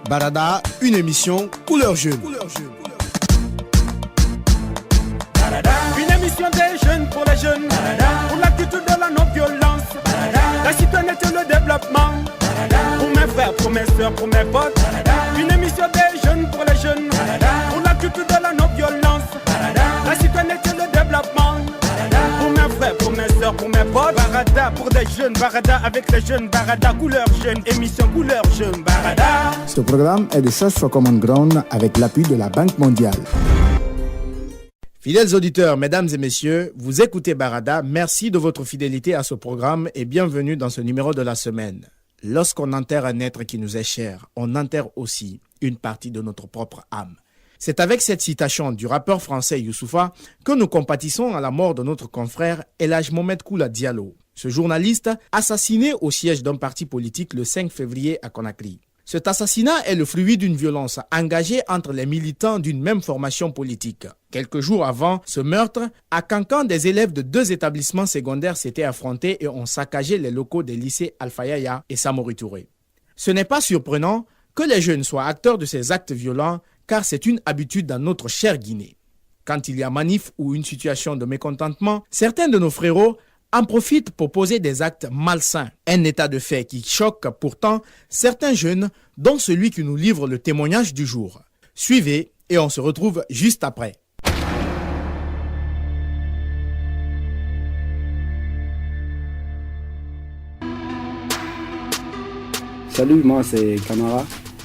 Barada, une émission couleur jeune. Une émission des jeunes pour les jeunes, pour la culture de la non-violence, la citoyenneté et le développement, pour mes frères, pour mes soeurs, pour mes potes. Une émission des jeunes pour les jeunes, pour la culture de la non-violence, la citoyenneté et le développement, pour mes frères, pour mes soeurs, pour mes potes. Barada pour des jeunes, Barada avec les jeunes, Barada couleur jeune, émission couleur jeune, Barada. Ce programme est de Search for Common Ground avec l'appui de la Banque mondiale. Fidèles auditeurs, mesdames et messieurs, vous écoutez Barada. Merci de votre fidélité à ce programme et bienvenue dans ce numéro de la semaine. Lorsqu'on enterre un être qui nous est cher, on enterre aussi une partie de notre propre âme. C'est avec cette citation du rappeur français Youssoupha que nous compatissons à la mort de notre confrère Elhadj Mohamed Koula Diallo, ce journaliste assassiné au siège d'un parti politique le 5 février à Conakry. Cet assassinat est le fruit d'une violence engagée entre les militants d'une même formation politique. Quelques jours avant ce meurtre, à Kankan, des élèves de 2 établissements secondaires s'étaient affrontés et ont saccagé les locaux des lycées Alpha Yaya et Samori Touré. Ce n'est pas surprenant que les jeunes soient acteurs de ces actes violents, car c'est une habitude dans notre chère Guinée. Quand il y a manif ou une situation de mécontentement, certains de nos frérots en profitent pour poser des actes malsains. Un état de fait qui choque pourtant certains jeunes, dont celui qui nous livre le témoignage du jour. Suivez et on se retrouve juste après. Salut, moi c'est Camara.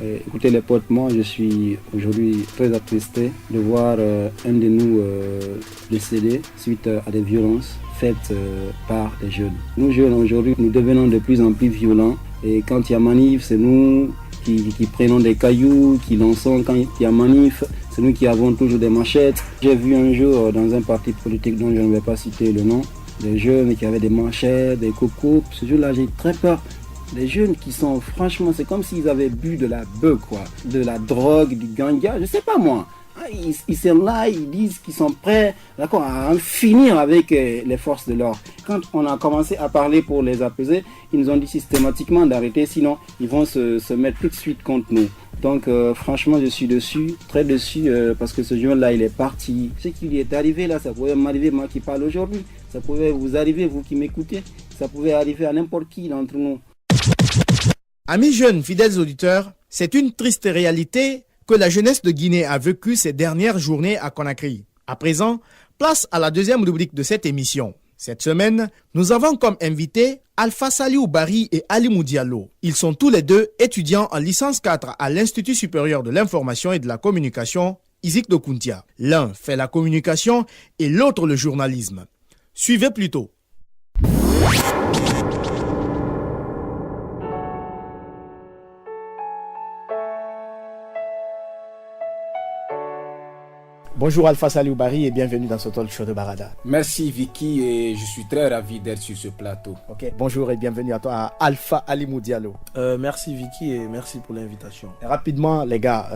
Écoutez les potes, moi je suis aujourd'hui très attristé de voir un de nous décédé suite à des violences faites par les jeunes. Nous jeunes aujourd'hui, nous devenons de plus en plus violents et quand il y a manif, c'est nous qui prenons des cailloux, qui lançons quand il y a manif, c'est nous qui avons toujours des machettes. J'ai vu un jour dans un parti politique dont je ne vais pas citer le nom, des jeunes qui avaient des machettes, des cocos. Ce jour-là, j'ai très peur. Les jeunes qui sont, franchement, c'est comme s'ils avaient bu de la beuh, quoi, de la drogue, du ganja, je sais pas moi. Ils sont là, ils disent qu'ils sont prêts, d'accord, à en finir avec les forces de l'ordre. Quand on a commencé à parler pour les apaiser, ils nous ont dit systématiquement d'arrêter, sinon ils vont se mettre tout de suite contre nous. Donc franchement, je suis dessus, très dessus, parce que ce jour-là, il est parti. Ce qui lui est arrivé là, ça pouvait m'arriver, moi qui parle aujourd'hui. Ça pouvait vous arriver, vous qui m'écoutez. Ça pouvait arriver à n'importe qui d'entre nous. Amis jeunes, fidèles auditeurs, c'est une triste réalité que la jeunesse de Guinée a vécue ces dernières journées à Conakry. À présent, place à la deuxième rubrique de cette émission. Cette semaine, nous avons comme invités Alpha Saliou Barry et Alimou Diallo. Ils sont tous les deux étudiants en licence 4 à l'Institut supérieur de l'information et de la communication, Isik de Kountia. L'un fait la communication et l'autre le journalisme. Suivez plutôt. Bonjour Alpha Saliou Barry et bienvenue dans ce talk show de Barada. Merci Vicky et je suis très ravi d'être sur ce plateau. Ok, bonjour et bienvenue à toi Alpha Alimou Diallo. Merci Vicky et merci pour l'invitation. Rapidement les gars,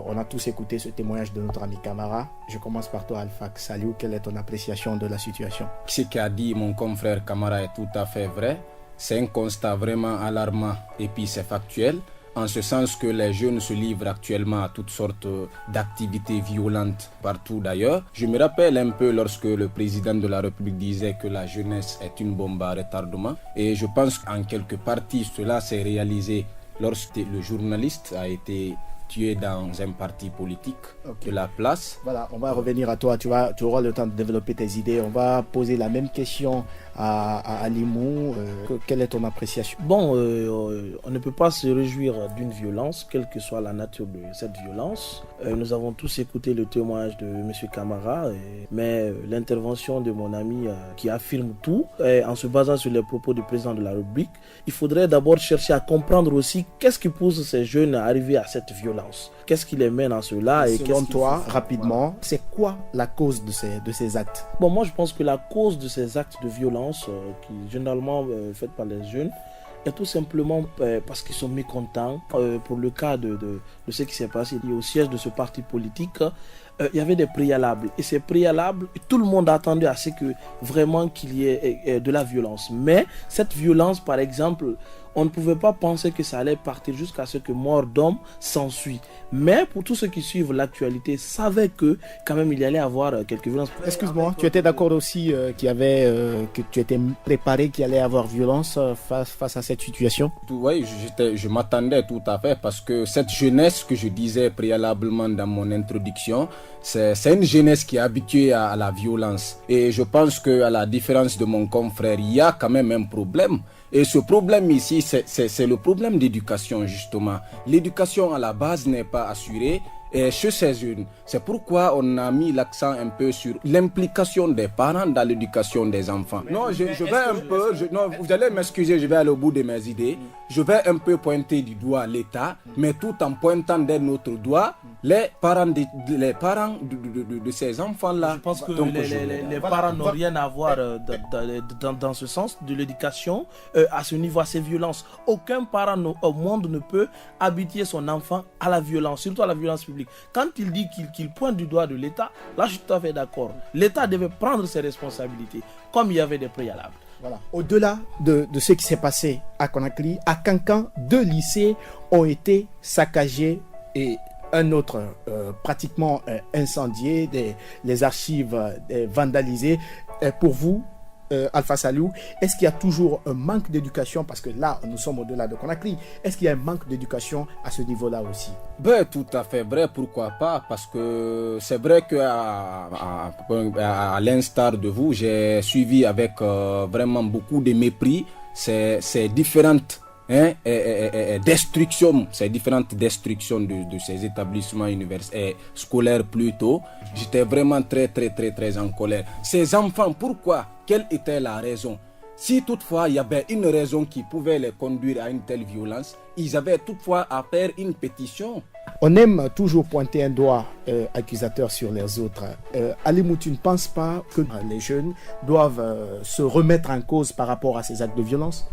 on a tous écouté ce témoignage de notre ami Camara. Je commence par toi Alpha Saliou, quelle est ton appréciation de la situation? Ce qu'a dit mon confrère Camara est tout à fait vrai. C'est un constat vraiment alarmant et puis c'est factuel. En ce sens que les jeunes se livrent actuellement à toutes sortes d'activités violentes partout d'ailleurs. Je me rappelle un peu lorsque le président de la République disait que la jeunesse est une bombe à retardement. Et je pense qu'en quelque partie cela s'est réalisé lorsque le journaliste a été tué dans un parti politique de la place. Voilà, on va revenir à toi, tu auras le temps de développer tes idées. On va poser la même question à Alimou. Quelle est ton appréciation? Bon, on ne peut pas se réjouir d'une violence, quelle que soit la nature de cette violence. Nous avons tous écouté le témoignage de M. Camara, mais l'intervention de mon ami qui affirme tout, en se basant sur les propos du président de la République, il faudrait d'abord chercher à comprendre aussi qu'est-ce qui pousse ces jeunes à arriver à cette violence. Qu'est-ce qui les mène à cela et selon toi, rapidement, c'est quoi la cause de ces actes? Bon, moi je pense que la cause de ces actes de violence qui généralement faits par les jeunes est tout simplement parce qu'ils sont mécontents. Pour le cas de ce qui s'est passé au siège de ce parti politique, il y avait des préalables. Et ces préalables, tout le monde attendait à ce que vraiment qu'il y ait de la violence. Mais cette violence, par exemple, on ne pouvait pas penser que ça allait partir jusqu'à ce que mort d'homme s'ensuit. Mais pour tous ceux qui suivent l'actualité, savaient que quand même il y allait avoir quelques violences. Excuse-moi, tu étais d'accord aussi que tu étais préparé qu'il allait avoir violence face à cette situation? Oui, je m'attendais tout à fait parce que cette jeunesse que je disais préalablement dans mon introduction, c'est une jeunesse qui est habituée à la violence. Et je pense qu'à la différence de mon confrère, il y a quand même un problème. Et ce problème ici, c'est le problème d'éducation justement. L'éducation à la base n'est pas assurée. Et chez ces jeunes, c'est pourquoi on a mis l'accent un peu sur l'implication des parents dans l'éducation des enfants. Non, je vais un peu, non, vous allez m'excuser, je vais aller au bout de mes idées. Je vais un peu pointer du doigt l'État, mais tout en pointant d'un autre doigt les parents de ces enfants-là. Je pense que les parents n'ont rien à voir dans ce sens de l'éducation à ce niveau, à ces violences. Aucun parent au monde ne peut habituer son enfant à la violence, surtout à la violence publique. Quand il dit qu'il pointe du doigt de l'État, là je suis tout à fait d'accord. L'État devait prendre ses responsabilités, comme il y avait des préalables. Voilà. Au-delà de ce qui s'est passé à Conakry, à Kankan, 2 lycées ont été saccagés et un autre pratiquement incendié, les archives vandalisées. Pour vous, Alpha Saliou, est-ce qu'il y a toujours un manque d'éducation? Parce que là, nous sommes au-delà de Conakry. Est-ce qu'il y a un manque d'éducation à ce niveau-là aussi? Ben, tout à fait vrai, pourquoi pas? Parce que c'est vrai qu'à l'instar de vous, j'ai suivi avec vraiment beaucoup de mépris ces différentes destructions de ces établissements universitaires scolaires plutôt. J'étais vraiment très en colère. Ces enfants, pourquoi? Quelle était la raison? Si toutefois il y avait une raison qui pouvait les conduire à une telle violence, ils avaient toutefois à faire une pétition. On aime toujours pointer un doigt accusateur sur les autres. Alimou, tu ne penses pas que les jeunes doivent se remettre en cause par rapport à ces actes de violence?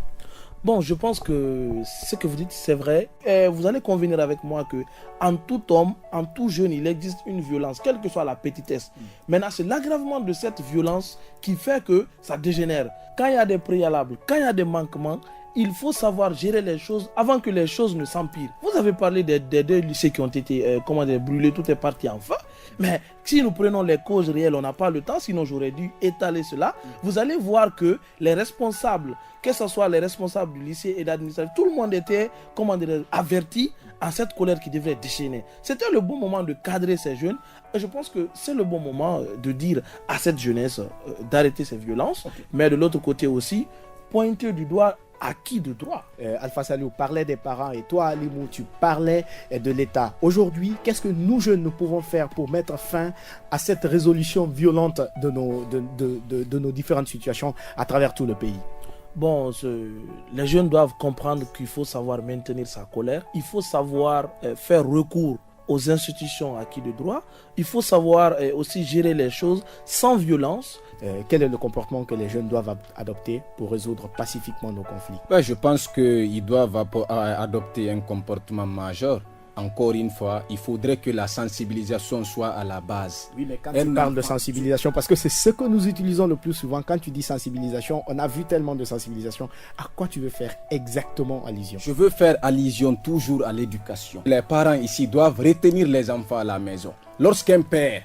Bon, je pense que ce que vous dites, c'est vrai. Et vous allez convenir avec moi que en tout homme, en tout jeune, il existe une violence, quelle que soit la petitesse. Maintenant, c'est l'aggravement de cette violence qui fait que ça dégénère. Quand il y a des préalables, quand il y a des manquements, il faut savoir gérer les choses avant que les choses ne s'empirent. Vous avez parlé des 2 lycées qui ont été brûlés, tout est parti en feu. Mais si nous prenons les causes réelles, on n'a pas le temps, sinon j'aurais dû étaler cela. Vous allez voir que les responsables, que ce soit les responsables du lycée et d'administration, tout le monde était averti à cette colère qui devrait déchaîner. C'était le bon moment de cadrer ces jeunes. Et je pense que c'est le bon moment de dire à cette jeunesse d'arrêter ces violences. Okay. Mais de l'autre côté aussi, pointer du doigt à qui de droit? Alpha Saliou parlait des parents et toi, Alimou, tu parlais de l'État. Aujourd'hui, qu'est-ce que nous jeunes nous pouvons faire pour mettre fin à cette résolution violente de nos différentes situations à travers tout le pays? Bon, les jeunes doivent comprendre qu'il faut savoir maintenir sa colère. Il faut savoir faire recours aux institutions acquis de droit. Il faut savoir aussi gérer les choses sans violence. Quel est le comportement que les jeunes doivent adopter pour résoudre pacifiquement nos conflits? Je pense qu'ils doivent adopter un comportement majeur. Encore une fois, il faudrait que la sensibilisation soit à la base. Oui, mais quand tu parles de sensibilisation, parce que c'est ce que nous utilisons le plus souvent, quand tu dis sensibilisation, on a vu tellement de sensibilisation. À quoi tu veux faire exactement allusion? Je veux faire allusion toujours à l'éducation. Les parents ici doivent retenir les enfants à la maison. Lorsqu'un père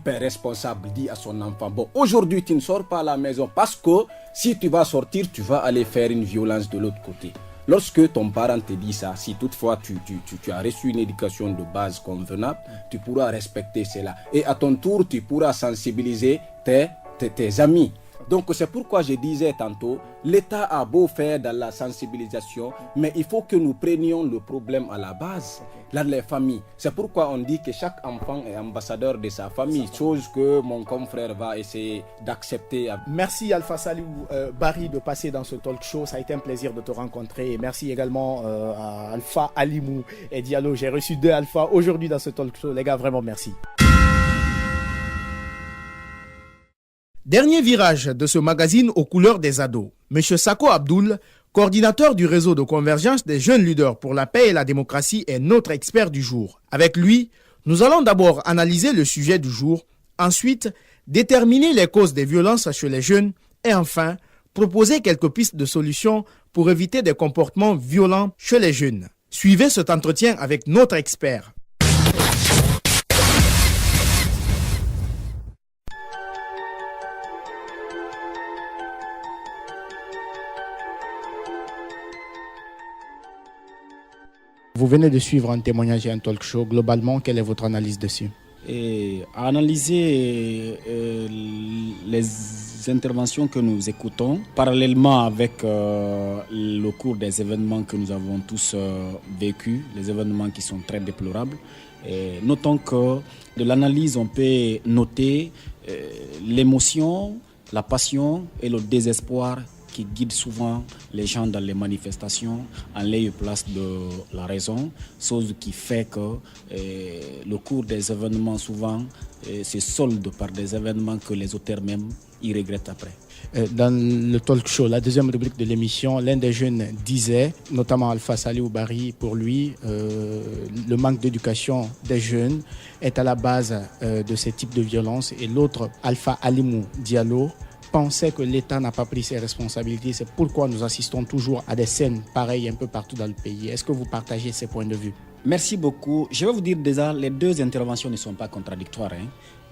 responsable dit à son enfant, bon, aujourd'hui tu ne sors pas à la maison parce que si tu vas sortir, tu vas aller faire une violence de l'autre côté. Lorsque ton parent te dit ça, si toutefois tu as reçu une éducation de base convenable, tu pourras respecter cela. Et à ton tour, tu pourras sensibiliser tes amis. Donc c'est pourquoi je disais tantôt, l'État a beau faire dans la sensibilisation, mais il faut que nous prenions le problème à la base, dans les familles. C'est pourquoi on dit que chaque enfant est ambassadeur de sa famille, chose que mon confrère va essayer d'accepter. Merci Alpha Saliou Barry de passer dans ce talk show, ça a été un plaisir de te rencontrer. Et merci également à Alpha Alimou et Diallo. J'ai reçu 2 Alpha aujourd'hui dans ce talk show, les gars, vraiment merci. Dernier virage de ce magazine aux couleurs des ados. Monsieur Sako Abdoul, coordinateur du réseau de convergence des jeunes leaders pour la paix et la démocratie, est notre expert du jour. Avec lui, nous allons d'abord analyser le sujet du jour, ensuite déterminer les causes des violences chez les jeunes et enfin proposer quelques pistes de solutions pour éviter des comportements violents chez les jeunes? Suivez cet entretien avec notre expert. Vous venez de suivre un témoignage et un talk show. Globalement, quelle est votre analyse dessus? Et à analyser les interventions que nous écoutons, parallèlement avec le cours des événements que nous avons tous vécus, les événements qui sont très déplorables. Et notons que de l'analyse, on peut noter l'émotion, la passion et le désespoir qui guide souvent les gens dans les manifestations en lieu et place de la raison, chose qui fait que le cours des événements souvent se solde par des événements que les auteurs même y regrettent après. Dans le talk show, la deuxième rubrique de l'émission, l'un des jeunes disait, notamment Alpha Saliou Bari, pour lui, le manque d'éducation des jeunes est à la base de ces types de violences. Et l'autre, Alpha Alimou Diallo, pensait que l'État n'a pas pris ses responsabilités. C'est pourquoi nous assistons toujours à des scènes pareilles un peu partout dans le pays. Est-ce que vous partagez ces points de vue? Merci beaucoup. Je vais vous dire déjà, les deux interventions ne sont pas contradictoires,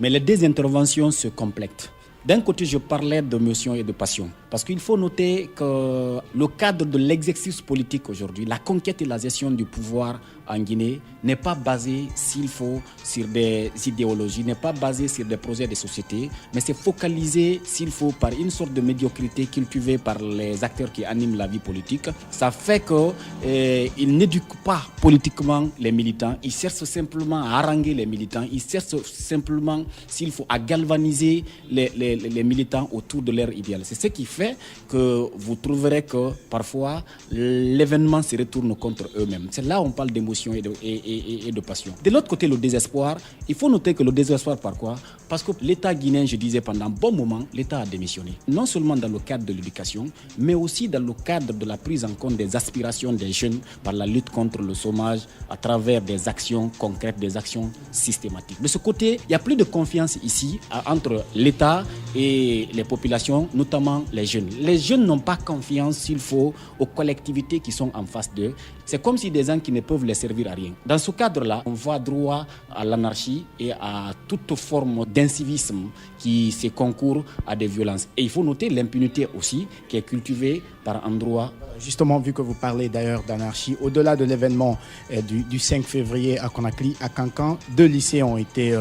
mais les deux interventions se complètent. D'un côté, je parlais d'émotion et de passion. Parce qu'il faut noter que le cadre de l'exercice politique aujourd'hui, la conquête et la gestion du pouvoir en Guinée n'est pas basé, s'il faut, sur des idéologies, n'est pas basé sur des projets de société, mais c'est focalisé, s'il faut, par une sorte de médiocrité cultivée par les acteurs qui animent la vie politique. Ça fait qu'ils n'éduquent pas politiquement les militants, ils cherchent simplement à haranguer les militants, ils cherchent simplement, s'il faut, à galvaniser les militants autour de leur idéal. C'est ce qui fait que vous trouverez que parfois l'événement se retourne contre eux-mêmes. C'est là où on parle d'émotion et de passion. De l'autre côté, le désespoir, il faut noter que le désespoir, par quoi? Parce que l'État guinéen, je disais pendant un bon moment, l'État a démissionné. Non seulement dans le cadre de l'éducation, mais aussi dans le cadre de la prise en compte des aspirations des jeunes par la lutte contre le chômage à travers des actions concrètes, des actions systématiques. De ce côté, il n'y a plus de confiance ici entre l'État et les populations, notamment les jeunes. Les jeunes n'ont pas confiance, s'il faut, aux collectivités qui sont en face d'eux. C'est comme si des gens qui ne peuvent les servir à rien. Dans ce cadre-là, on va droit à l'anarchie et à toute forme d'incivisme qui se concourt à des violences. Et il faut noter l'impunité aussi qui est cultivée par endroits. Justement, vu que vous parlez d'ailleurs d'anarchie, au-delà de l'événement du 5 février à Conakry, à Cancan, 2 lycées ont été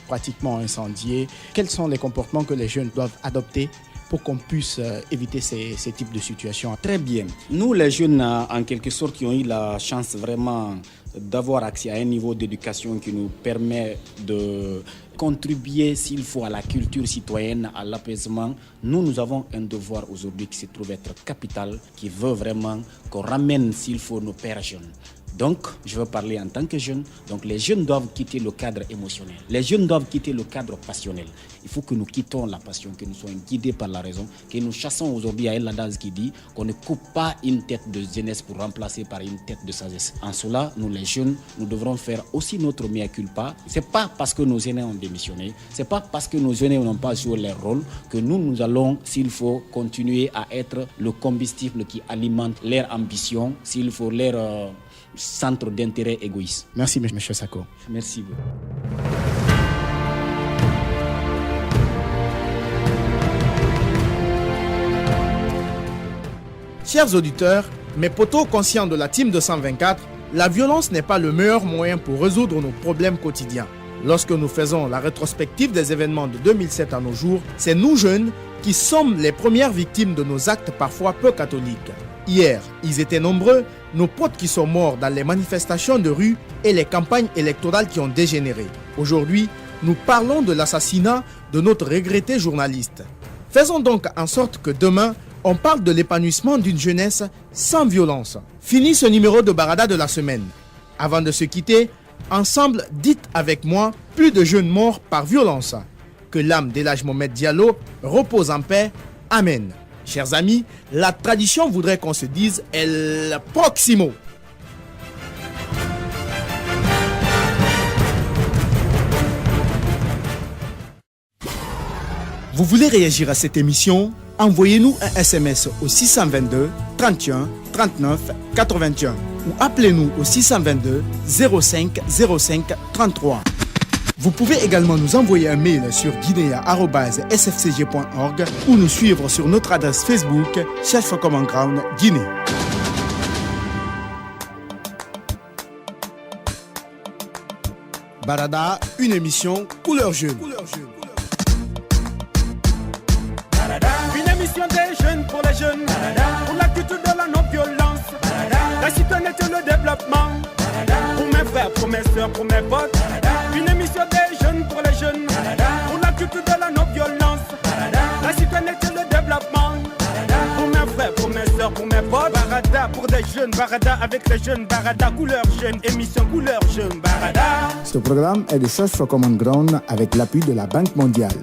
pratiquement incendiés. Quels sont les comportements que les jeunes doivent adopter pour qu'on puisse éviter ces types de situations? Très bien. Nous, les jeunes, en quelque sorte, qui ont eu la chance vraiment d'avoir accès à un niveau d'éducation qui nous permet de contribuer, s'il faut, à la culture citoyenne, à l'apaisement. Nous avons un devoir aujourd'hui qui se trouve être capital, qui veut vraiment qu'on ramène, s'il faut, nos pères jeunes. Donc, je veux parler en tant que jeune. Donc, les jeunes doivent quitter le cadre émotionnel. Les jeunes doivent quitter le cadre passionnel. Il faut que nous quittions la passion, que nous soyons guidés par la raison, que nous chassons aujourd'hui à El Adaz qui dit qu'on ne coupe pas une tête de jeunesse pour remplacer par une tête de sagesse. En cela, nous les jeunes, nous devrons faire aussi notre mea culpa. C'est pas parce que nos aînés ont démissionné, c'est pas parce que nos aînés n'ont pas joué leur rôle que nous allons, s'il faut, continuer à être le combustible qui alimente leur ambition, s'il faut, leur centre d'intérêt égoïste. Merci, M. Sako. Merci beaucoup. Chers auditeurs, mes potos conscients de la team 224, la violence n'est pas le meilleur moyen pour résoudre nos problèmes quotidiens. Lorsque nous faisons la rétrospective des événements de 2007 à nos jours, c'est nous jeunes qui sommes les premières victimes de nos actes parfois peu catholiques. Hier, ils étaient nombreux, nos potes qui sont morts dans les manifestations de rue et les campagnes électorales qui ont dégénéré. Aujourd'hui, nous parlons de l'assassinat de notre regretté journaliste. Faisons donc en sorte que demain, on parle de l'épanouissement d'une jeunesse sans violence. Fini ce numéro de Barada de la semaine. Avant de se quitter, ensemble, dites avec moi, plus de jeunes morts par violence. Que l'âme d'Elhadji Mohamed Diallo repose en paix. Amen. Chers amis, la tradition voudrait qu'on se dise El Proximo. Vous voulez réagir à cette émission? Envoyez-nous un SMS au 622 31 39 81 ou appelez-nous au 622 05 05 33. Vous pouvez également nous envoyer un mail sur guinea@sfcg.org ou nous suivre sur notre adresse Facebook Search for Common Ground Guinée. Barada, une émission couleur jeune. Une émission des jeunes pour les jeunes, pour la culture de la non-violence, la citoyenneté et le développement, pour mes frères, pour mes soeurs, pour mes potes. Une émission des jeunes pour les jeunes, pour la culture de la non-violence, la citoyenneté et le développement, pour mes frères, pour mes soeurs, pour mes potes. Barada pour des jeunes, Barada avec les jeunes, Barada couleur jeune, émission couleur jeune, Barada. Ce programme est de Search for Common Ground avec l'appui de la Banque mondiale.